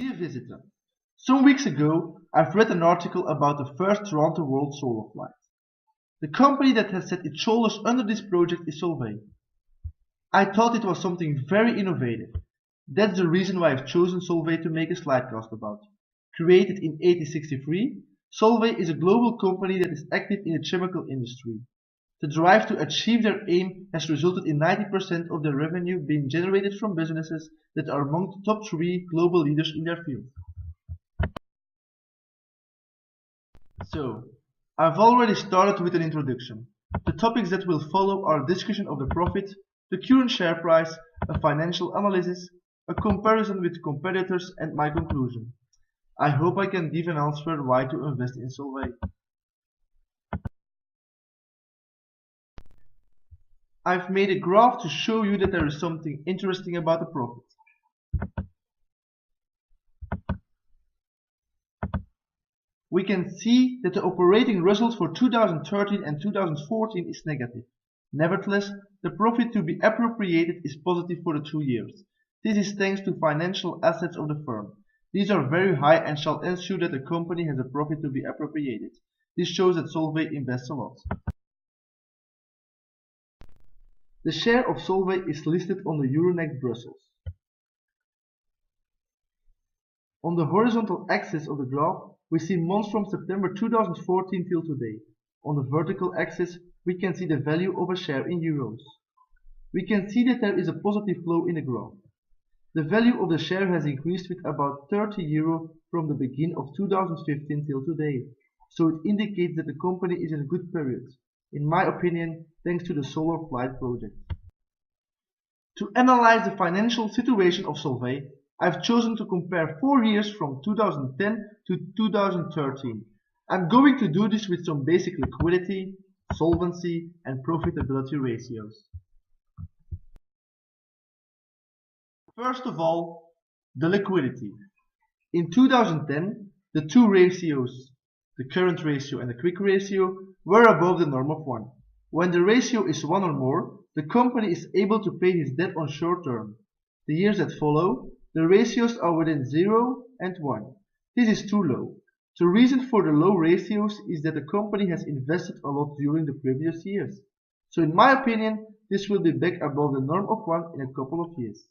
Dear visitor, some weeks ago I've read an article about the first round-the-world solar flight. The company that has set its shoulders under this project is Solvay. I thought it was something very innovative. That's the reason why I've chosen Solvay to make a slidecast about. Created in 1863, Solvay is a global company that is active in the chemical industry. The drive to achieve their aim has resulted in 90% of their revenue being generated from businesses that are among the top 3 global leaders in their field. So, I've already started with an introduction. The topics that will follow are a discussion of the profit, the current share price, a financial analysis, a comparison with competitors and my conclusion. I hope I can give an answer why to invest in Solvay. I've made a graph to show you that there is something interesting about the profit. We can see that the operating result for 2013 and 2014 is negative. Nevertheless, the profit to be appropriated is positive for the 2 years. This is thanks to financial assets of the firm. These are very high and shall ensure that the company has a profit to be appropriated. This shows that Solvay invests a lot. The share of Solvay is listed on the Euronext Brussels. On the horizontal axis of the graph, we see months from September 2014 till today. On the vertical axis, we can see the value of a share in euros. We can see that there is a positive flow in the graph. The value of the share has increased with about 30 euro from the beginning of 2015 till today. So it indicates that the company is in a good period. In my opinion, thanks to the solar flight project. To analyze the financial situation of Solvay, I've chosen to compare 4 years from 2010 to 2013. I'm going to do this with some basic liquidity, solvency and profitability ratios. First of all, the liquidity. In 2010, the two ratios, the current ratio and the quick ratio, were above the norm of 1. When the ratio is 1 or more, the company is able to pay his debt on short term. The years that follow, the ratios are within 0 and 1. This is too low. The reason for the low ratios is that the company has invested a lot during the previous years. So in my opinion, this will be back above the norm of 1 in a couple of years.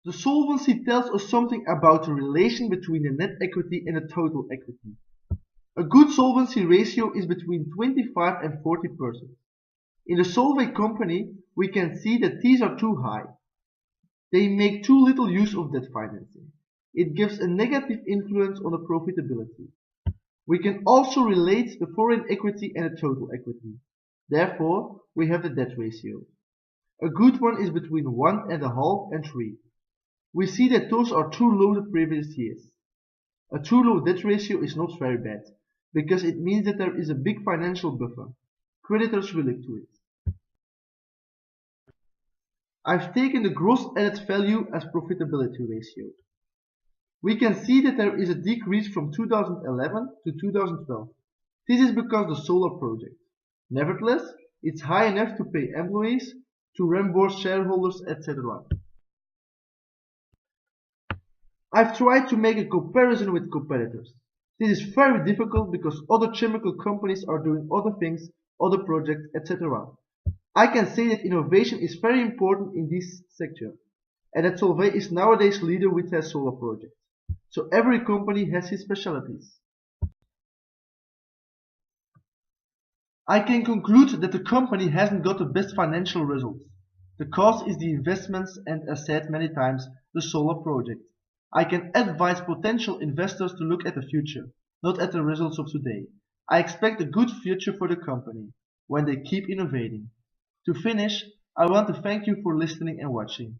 The solvency tells us something about the relation between the net equity and the total equity. A good solvency ratio is between 25 and 40%. In the Solvay company, we can see that these are too high. They make too little use of debt financing. It gives a negative influence on the profitability. We can also relate the foreign equity and the total equity. Therefore, we have the debt ratio. A good one is between 1.5 and 3. We see that those are too low the previous years. A too low debt ratio is not very bad, because it means that there is a big financial buffer. Creditors will look to it. I've taken the gross added value as profitability ratio. We can see that there is a decrease from 2011 to 2012. This is because of the solar project. Nevertheless, it's high enough to pay employees, to reimburse shareholders, etc. I've tried to make a comparison with competitors. This is very difficult because other chemical companies are doing other things, other projects, etc. I can say that innovation is very important in this sector, and that Solvay is nowadays leader with their solar project. So every company has its specialties. I can conclude that the company hasn't got the best financial results. The cause is the investments and, as said many times, the solar project. I can advise potential investors to look at the future, not at the results of today. I expect a good future for the company, when they keep innovating. To finish, I want to thank you for listening and watching.